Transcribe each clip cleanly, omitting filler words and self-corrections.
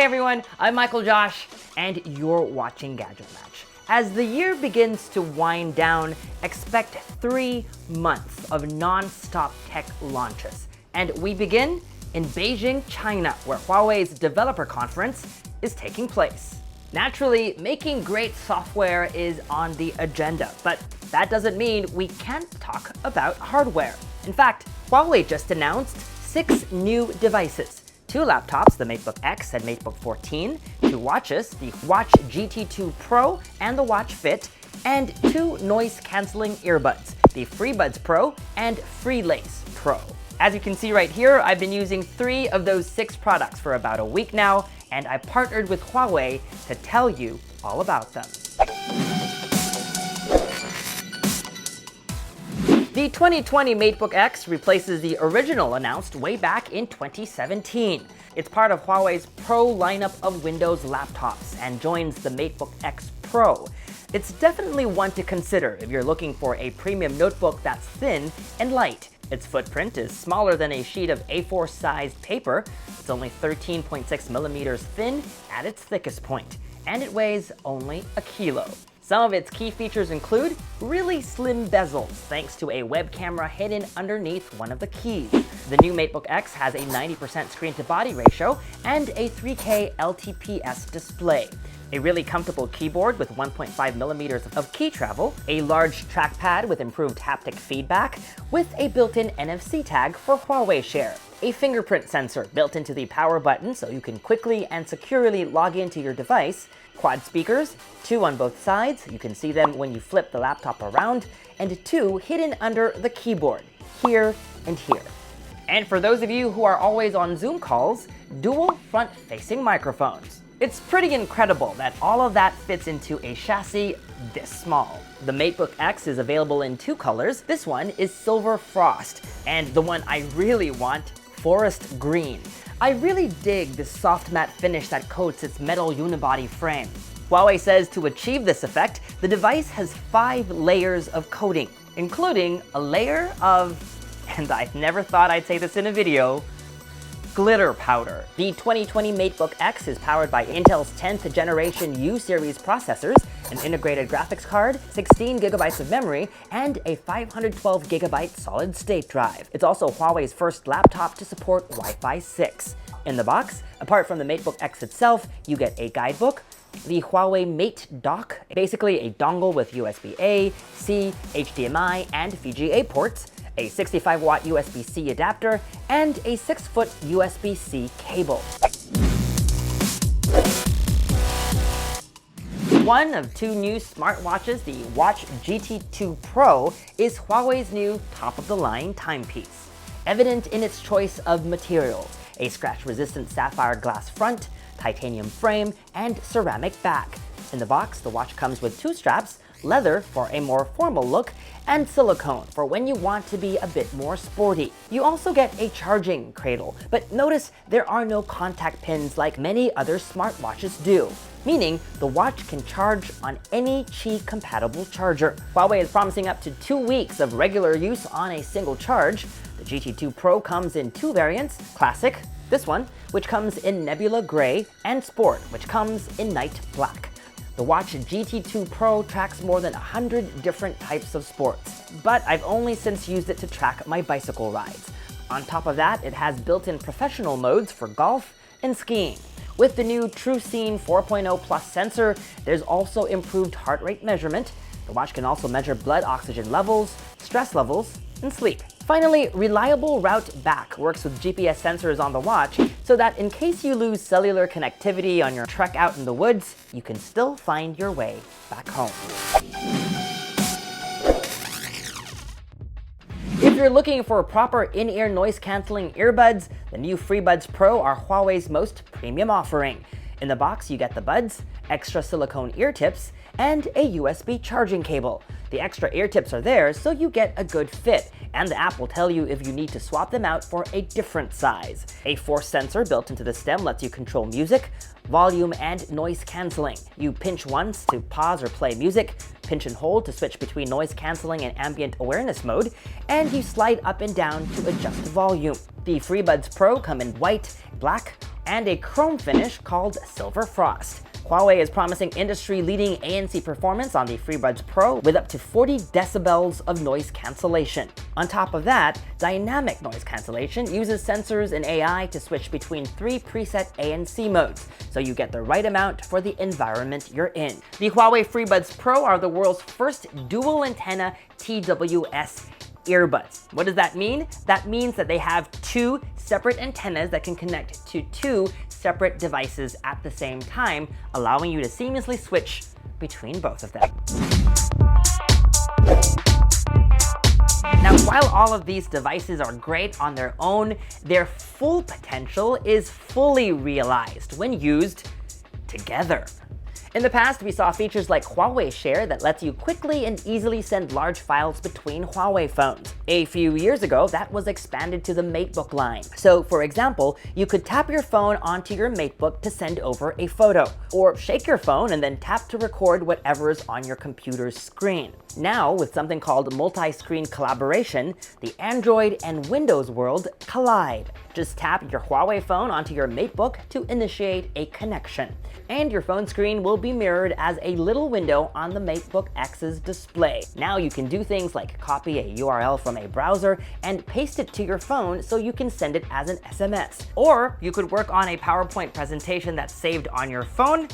Hi everyone, I'm MiCHAELJOSH, and you're watching GadgetMatch. As the year begins to wind down, expect 3 months of non-stop tech launches. And we begin in Beijing, China, where Huawei's developer conference is taking place. Naturally, making great software is on the agenda, but that doesn't mean we can't talk about hardware. In fact, Huawei just announced 6 new devices. 2 laptops, the MateBook X and MateBook 14, 2 watches, the Watch GT2 Pro and the Watch Fit, and 2 noise-canceling earbuds, the Freebuds Pro and Freelace Pro. As you can see right here, I've been using 3 of those 6 products for about a week now, and I partnered with Huawei to tell you all about them. The 2020 MateBook X replaces the original announced way back in 2017. It's part of Huawei's Pro lineup of Windows laptops and joins the MateBook X Pro. It's definitely one to consider if you're looking for a premium notebook that's thin and light. Its footprint is smaller than a sheet of A4 sized paper. It's only 13.6 millimeters thin at its thickest point, and it weighs only a kilo. Some of its key features include really slim bezels thanks to a web camera hidden underneath one of the keys. The new MateBook X has a 90% screen-to-body ratio and a 3K LTPS display. A really comfortable keyboard with 1.5 millimeters of key travel, a large trackpad with improved haptic feedback, with a built-in NFC tag for Huawei Share, a fingerprint sensor built into the power button so you can quickly and securely log into your device, quad speakers, 2 on both sides, you can see them when you flip the laptop around, and 2 hidden under the keyboard, here and here. And for those of you who are always on Zoom calls, dual front-facing microphones. It's pretty incredible that all of that fits into a chassis this small. The MateBook X is available in 2 colors. This one is Silver Frost, and the one I really want, Forest Green. I really dig this soft matte finish that coats its metal unibody frame. Huawei says to achieve this effect, the device has 5 layers of coating, including a layer of, and I never thought I'd say this in a video, glitter powder. The 2020 MateBook X is powered by Intel's 10th generation U-series processors, an integrated graphics card, 16 gigabytes of memory, and a 512 gigabyte solid-state drive. It's also Huawei's first laptop to support Wi-Fi 6. In the box, apart from the MateBook X itself, you get a guidebook, the Huawei Mate Dock, basically a dongle with USB-A, C, HDMI, and VGA ports, a 65-watt USB-C adapter, and a 6-foot USB-C cable. One of 2 new smartwatches, the Watch GT2 Pro, is Huawei's new top-of-the-line timepiece. Evident in its choice of materials, a scratch-resistant sapphire glass front, titanium frame, and ceramic back. In the box, the watch comes with 2 straps, leather for a more formal look, and silicone for when you want to be a bit more sporty. You also get a charging cradle, but notice there are no contact pins like many other smartwatches do, meaning the watch can charge on any Qi-compatible charger. Huawei is promising up to 2 weeks of regular use on a single charge. The GT2 Pro comes in 2 variants, Classic, this one, which comes in Nebula Gray, and Sport, which comes in Night Black. The Watch GT2 Pro tracks more than 100 different types of sports, but I've only since used it to track my bicycle rides. On top of that, it has built-in professional modes for golf and skiing. With the new TrueScene 4.0 Plus sensor, there's also improved heart rate measurement. The watch can also measure blood oxygen levels, stress levels, and sleep. Finally, reliable route back works with GPS sensors on the watch so that in case you lose cellular connectivity on your trek out in the woods, you can still find your way back home. If you're looking for proper in-ear noise-canceling earbuds, the new Freebuds Pro are Huawei's most premium offering. In the box, you get the buds, extra silicone ear tips, and a USB charging cable. The extra ear tips are there so you get a good fit, and the app will tell you if you need to swap them out for a different size. A force sensor built into the stem lets you control music, volume, and noise canceling. You pinch once to pause or play music, pinch and hold to switch between noise canceling and ambient awareness mode, and you slide up and down to adjust volume. The Freebuds Pro come in white, black, and a chrome finish called Silver Frost. Huawei is promising industry-leading ANC performance on the Freebuds Pro with up to 40 decibels of noise cancellation. On top of that, dynamic noise cancellation uses sensors and AI to switch between 3 preset ANC modes, so you get the right amount for the environment you're in. The Huawei Freebuds Pro are the world's first dual-antenna TWS earbuds. What does that mean? That means that they have 2 separate antennas that can connect to 2 separate devices at the same time, allowing you to seamlessly switch between both of them. Now, while all of these devices are great on their own, their full potential is fully realized when used together. In the past, we saw features like Huawei Share that lets you quickly and easily send large files between Huawei phones. A few years ago, that was expanded to the MateBook line. So, for example, you could tap your phone onto your MateBook to send over a photo, or shake your phone and then tap to record whatever is on your computer's screen. Now, with something called multi-screen collaboration, the Android and Windows world collide. Just tap your Huawei phone onto your MateBook to initiate a connection, and your phone screen will be mirrored as a little window on the MateBook X's display. Now you can do things like copy a URL from a browser and paste it to your phone so you can send it as an SMS. Or you could work on a PowerPoint presentation that's saved on your phone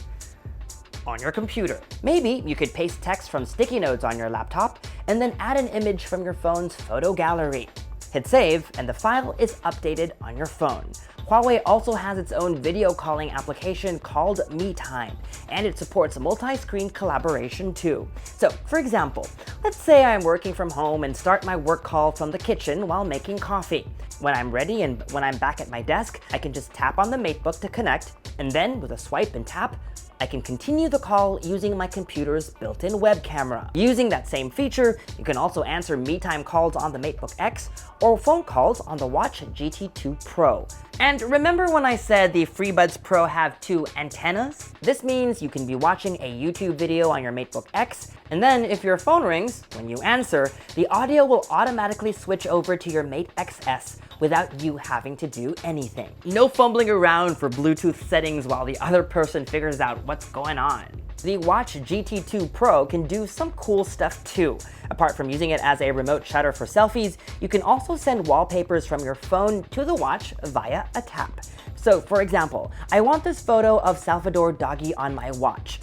on your computer. Maybe you could paste text from sticky notes on your laptop and then add an image from your phone's photo gallery. Hit save, and the file is updated on your phone. Huawei also has its own video calling application called MeTime, and it supports multi-screen collaboration too. So, for example, let's say I'm working from home and start my work call from the kitchen while making coffee. When I'm ready and when I'm back at my desk, I can just tap on the MateBook to connect, and then with a swipe and tap, I can continue the call using my computer's built-in web camera. Using that same feature, you can also answer MeTime calls on the MateBook X or phone calls on the Watch GT2 Pro. And remember when I said the Freebuds Pro have 2 antennas? This means you can be watching a YouTube video on your MateBook X, and then if your phone rings, when you answer, the audio will automatically switch over to your Mate XS without you having to do anything. No fumbling around for Bluetooth settings while the other person figures out what's going on. The Watch GT2 Pro can do some cool stuff too. Apart from using it as a remote shutter for selfies, you can also send wallpapers from your phone to the watch via a tap. So, for example, I want this photo of Salvador Doggy on my watch.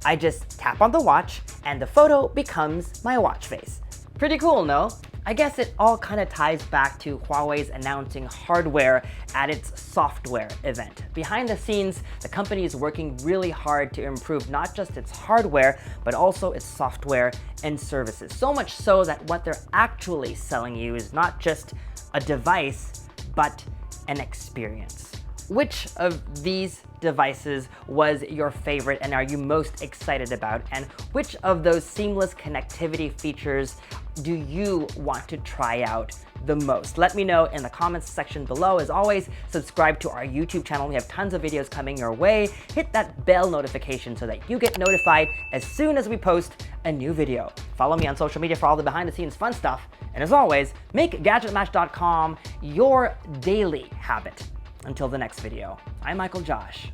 I just tap on the watch and the photo becomes my watch face. Pretty cool, no? I guess it all kind of ties back to Huawei's announcing hardware at its software event. Behind the scenes, the company is working really hard to improve not just its hardware, but also its software and services. So much so that what they're actually selling you is not just a device, but an experience. Which of these devices was your favorite and are you most excited about? And which of those seamless connectivity features do you want to try out the most? Let me know in the comments section below. As always, subscribe to our YouTube channel. We have tons of videos coming your way. Hit that bell notification so that you get notified as soon as we post a new video. Follow me on social media for all the behind the scenes fun stuff. And as always, make GadgetMatch.com your daily habit. Until the next video, I'm MichaelJosh.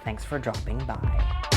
Thanks for dropping by.